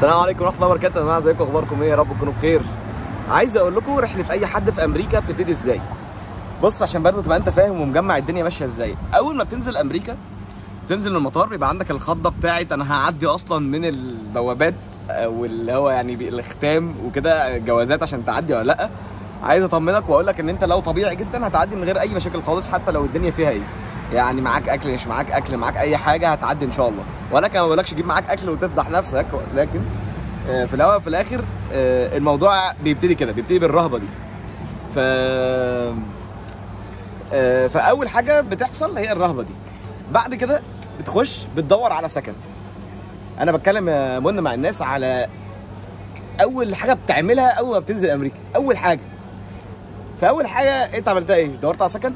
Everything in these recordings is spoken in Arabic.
السلام عليكم ورحمه الله وبركاته يا جماعه، ازيكم؟ اخباركم ايه؟ يا رب تكونوا بخير. عايز اقول لكم رحله اي حد في امريكا بتبتدي ازاي. بص عشان برضه تبقى انت فاهم ومجمع الدنيا ماشيه ازاي. اول ما بتنزل امريكا تنزل من المطار بيبقى عندك الخضه بتاعت انا هعدي اصلا من البوابات واللي هو يعني الختام وكده جوازات عشان تعدي ولا لا. عايز اطمنك واقول لك ان انت لو طبيعي جدا هتعدي من غير اي مشاكل خالص، حتى لو الدنيا فيها ايه. يعني معاك اكل مش معاك اكل معاك اي حاجه هتعدي ان شاء الله. ولكن ما بقولكش جيب معاك اكل وتفضح نفسك، لكن في الاول وفي الاخر الموضوع بيبتدي كده، بيبتدي بالرهبه دي. فاول حاجه بتحصل هي الرهبه دي. بعد كده بتخش بتدور على سكن. انا بتكلم يا منى مع الناس على اول حاجه بتعملها اول ما بتنزل امريكا. اول حاجه فاول حاجه انت عملتها ايه؟ دورت على سكن.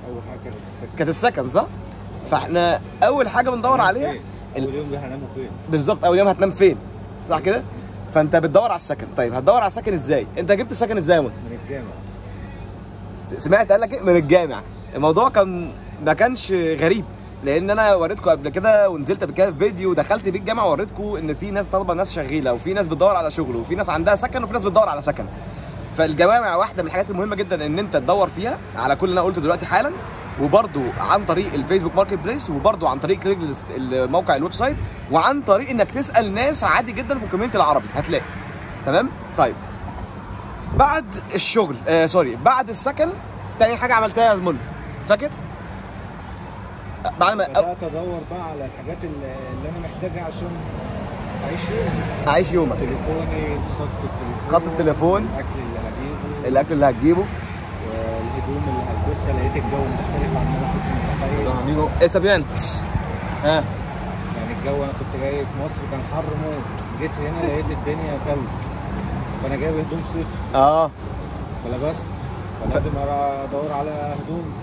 اول حاجه كانت السكن صح؟ فاحنا اول حاجه بندور عليها اول يوم هنناموا فين بالظبط. اول يوم هتنام فين صح كده؟ فانت بتدور على السكن. طيب هتدور على السكن ازاي؟ انت جبت السكن ازاي يا منى؟ من الجامع. سمعت قال لك ايه؟ من الجامع. الموضوع ما كانش غريب، لان انا وريتكم قبل كده ونزلت قبل كده فيديو دخلت بيه الجامعه ووريتكم ان في ناس طالبه ناس شغيله، وفي ناس بتدور على شغل، وفي ناس عندها سكن، وفي ناس بتدور على سكن. فالجوامع واحده من الحاجات المهمه جدا ان انت تدور فيها على كل اللي انا قلته دلوقتي حالا، وبرده عن طريق الفيسبوك ماركت بليس، وبرده عن طريق كريجلست الموقع الويب سايت، وعن طريق انك تسال ناس عادي جدا في الكوميونتي العربي هتلاقي. تمام؟ طيب بعد الشغل بعد السكن تاني حاجه عملتها يا زميلي فاكر؟ بعد ما بدات ادور بقى على الحاجات اللي انا محتاجها عشان اعيش يومك. تليفوني، خط التليفون، الاكل اللي هتجيبه، والهدوم اللي هلبسها. لقيت الجو مختلف عن ما انا كنت متخيل. ايه سبيان؟ يعني الجو انا كنت جاي في مصر كان حر موت، جيت هنا لقيت الدنيا تلج، فانا جايب هدوم صيف. فلبست، فلازم ادور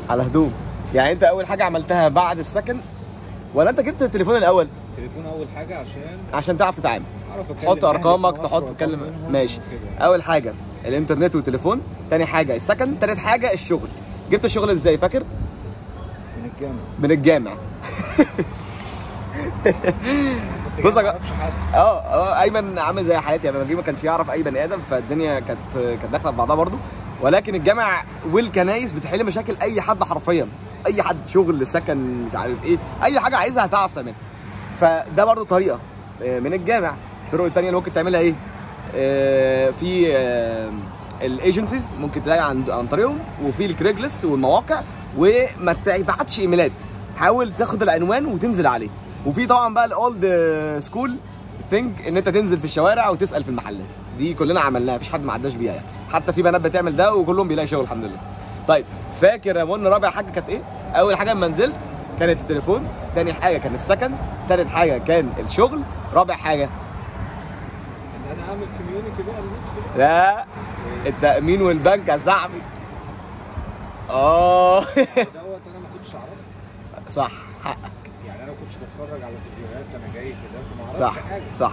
على هدوم. يعني انت اول حاجه عملتها بعد السكن، ولا انت جبت التليفون الاول؟ التليفون اول حاجه عشان تعرف تتعامل، تحط ارقامك، تتكلم ماشي. اول حاجه الانترنت والتليفون، تاني حاجه السكن، تالت حاجه الشغل. جبت الشغل ازاي فاكر؟ من الجامع. بص يا جماعه ايمن عامل زي حالاتي، يعني ما كانش يعرف اي بني ادم، فالدنيا كانت داخله في بعضها برضه. ولكن الجامع والكنايس بتحل مشاكل اي حد حرفيا، اي حد، شغل، سكن، مش عارف ايه، اي حاجه عايزها هتعرف تعملها. فده برضه طريقه من الجامع. الطرق الثانيه اللي ممكن تعملها ايه؟ في الايجنسيز ممكن تلاقي عن طريقهم، وفي الكريجلست والمواقع. وما تبعتش ايميلات، حاول تاخد العنوان وتنزل عليه. وفي طبعا بقى الاولد سكول ثينك ان انت تنزل في الشوارع وتسال في المحلات. دي كلنا عملناها، مفيش حد ما عداش بيها يعني. حتى في بنات بتعمل ده وكلهم بيلاقي شغل الحمد لله. طيب فاكر يا منى رابع حاجه كانت ايه؟ اول حاجه لما نزلت كانت التليفون، تاني حاجه كان السكن، تالت حاجه كان الشغل، رابع حاجه ان انا اعمل كوميونتي بقى لنفسي. لا التامين والبنك يا صاحبي. دوت انا ما كنتش اعرفه. صح حقك. يعني انا ما كنتش بتفرج على فيديوهات، انا جاي في ده فما اعرفش حاجه. صح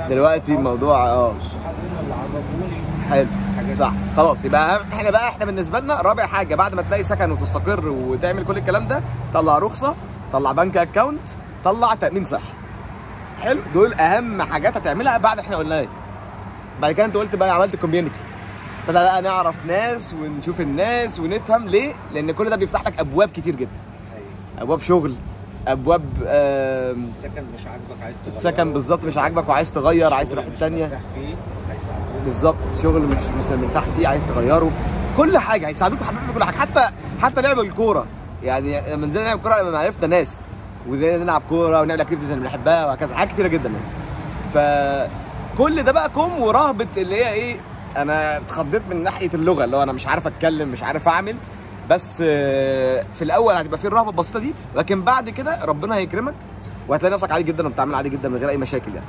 دلوقتي الموضوع الصحاب هم اللي عرفوني. حلو صح. خلاص يبقى احنا بالنسبه لنا رابع حاجه بعد ما تلاقي سكن وتستقر وتعمل كل الكلام ده، طلع رخصه، طلع بنك اكونت، طلع تامين صحي. حلو، دول اهم حاجات هتعملها بعد احنا قلنا ايه. بعد كده انت قلت بقى عملت كوميونتي، طلع بقى نعرف ناس ونشوف الناس ونفهم ليه، لان كل ده بيفتح لك ابواب كتير جدا. ابواب شغل، ابواب السكن مش عاجبك عايز تغير، السكن بالظبط مش عاجبك وعايز تغير، عايز تروح الثانيه بالظبط. شغل مش مرتاح فيه عايز تغيره، كل حاجه هيساعدوك يا حبيبي، كل حاجه. حتى لعب الكوره، يعني لما نزلنا نلعب كوره لما عرفنا ناس ونلعب كوره ونعمل اكتيفيتيز اللي بنحبها وهكذا، حاجات كتيره جدا يعني. فكل ده بقى كوم ورهبه اللي هي ايه، انا اتخضيت من ناحيه اللغه، اللي هو انا مش عارف اتكلم، مش عارف اعمل. بس في الاول هتبقى فيه الرهبه البسيطه دي، لكن بعد كده ربنا هيكرمك وهتلاقي نفسك عادي جدا وبتعمل عادي جدا من غير اي مشاكل يعني.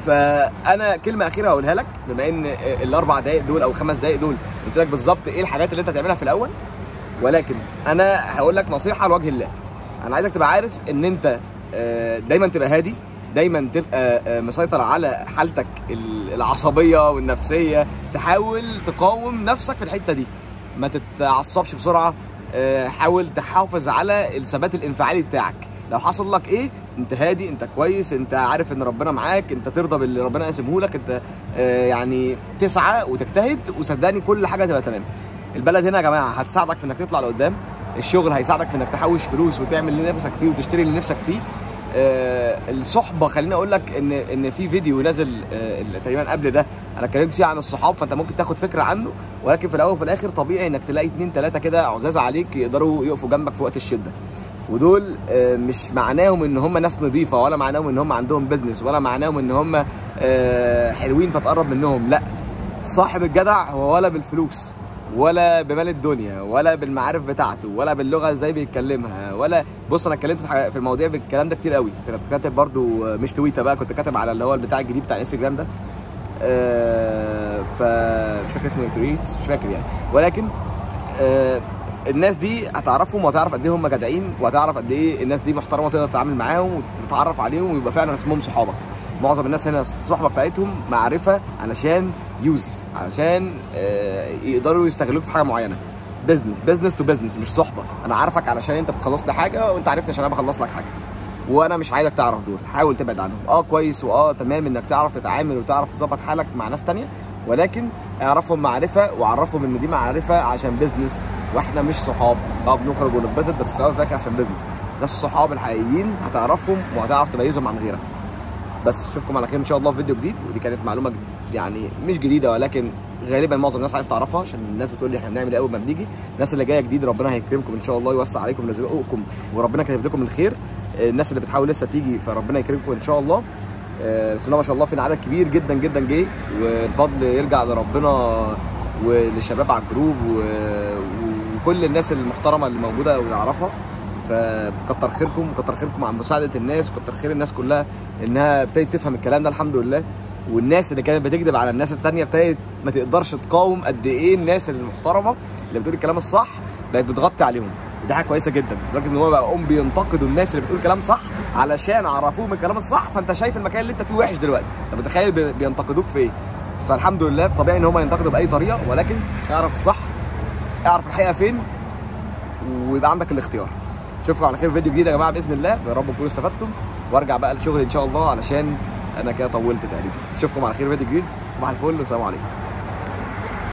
فانا كلمه اخيره هقولها لك، بما ان الاربع دقائق دول او 5 دقائق دول قلت لك بالظبط ايه الحاجات اللي انت هتعملها في الاول. ولكن انا هقول لك نصيحه لوجه الله. انا عايزك تبقى عارف ان انت دايما تبقى هادي، دايما تبقى مسيطر على حالتك العصبيه والنفسيه. تحاول تقاوم نفسك في الحته دي، ما تتعصبش بسرعه. حاول تحافظ على الثبات الانفعالي بتاعك. لو حصل لك ايه انت هادي، انت كويس، انت عارف ان ربنا معاك، انت ترضى باللي ربنا قاسمه لك، انت يعني تسعى وتجتهد، وصدقني كل حاجه هتبقى تمام. البلد هنا يا جماعه هتساعدك في انك تطلع لقدام، الشغل هيساعدك في انك تحوش فلوس وتعمل اللي نفسك فيه وتشتري اللي نفسك فيه. الصحبه، خليني اقول لك ان في فيديو نازل تقريبا قبل ده انا اتكلمت فيه عن الصحاب، فانت ممكن تاخد فكره عنه، ولكن في الاول وفي الاخر طبيعي انك تلاقي 2 3 كده عزاز عليك يقدروا يقفوا جنبك في وقت الشده. ودول مش معناهم ان هم ناس نظيفه، ولا معناهم ان هم عندهم بيزنس، ولا معناهم ان هم حلوين فتقرب منهم، لا. صاحب الجدع هو ولا بالفلوس ولا بمال الدنيا ولا بالمعارف بتاعته ولا باللغه ازاي بيتكلمها ولا. بص انا اتكلمت في المواضيع بالكلام ده كتير قوي، كنت كاتب برده مش تويته بقى، كنت كاتب على اللي هو البتاع الجديد بتاع انستجرام ده، فمش فاكر اسمه ايه، مش فاكر يعني. ولكن الناس دي هتعرفهم وهتعرف قد ايه هم جدعين، وهتعرف قد ايه الناس دي محترمه تقدر تتعامل معاهم وتتعرف عليهم ويبقى فعلا اسمهم صحابك. معظم الناس هنا الصحبه بتاعتهم معرفه علشان علشان يقدروا يستغلوك في حاجه معينه. بزنس تو بزنس، مش صحبه. انا عارفك علشان انت بتخلص لي حاجه، وانت عارفني عشان انا بخلص لك حاجه، وانا مش عايزك تعرف دول. حاول تبعد عنهم. كويس تمام انك تعرف تتعامل وتعرف تظبط حالك مع ناس تانية، ولكن اعرفهم معرفه، وعرفهم ان دي معرفه عشان بزنس، واحنا مش صحاب. بنخرج ونتبسط بس في الاول وفي الاخر عشان بزنس. ناس الصحاب الحقيقيين هتعرفهم وهتعرف تميزهم عن غيرك. بس اشوفكم على خير ان شاء الله في فيديو جديد. ودي كانت معلومه يعني مش جديده، ولكن غالبا معظم الناس عايز تعرفها، عشان الناس بتقول لي احنا بنعمل ايه اول ما بنيجي. الناس اللي جايه جديد ربنا هيكرمكم ان شاء الله، يوسع عليكم رزقكم، وربنا كاتب لكم الخير. الناس اللي بتحاول لسه تيجي فربنا يكرمكم ان شاء الله. بسم الله ما شاء الله، فينا عدد كبير جدا جدا جاي، والفضل يرجع لربنا وللشباب على الجروب وكل الناس المحترمه اللي موجوده ونعرفها. فكتر خيركم، كتر خيركم عن مساعده الناس، وكتر خير الناس كلها انها ابتدت تفهم الكلام ده الحمد لله. والناس اللي كانت بتكذب على الناس الثانيه ابتدت ما تقدرش تقاوم قد ايه الناس المحترمه اللي بتقول الكلام الصح بقت بتغطي عليهم. ودي حاجه كويسه جدا، لدرجه ان هم بقوا بينتقدوا الناس اللي بتقول كلام صح علشان عرفوهم الكلام الصح. فانت شايف المكان اللي انت فيه وحش دلوقتي، انت متخيل بينتقدوك في ايه؟ فالحمد لله طبيعي ان هم ينتقدوا باي طريقه، ولكن اعرف الصح، اعرف الحقيقه فين، ويبقى عندك الاختيار. اشوفكم على خير في فيديو جديد يا جماعه باذن الله، يا رب تكونوا استفدتم، وارجع بقى لشغلي ان شاء الله علشان انا كده طولت تقريبا. اشوفكم على خير في فيديو جديد. صباح الفل والسلام عليكم.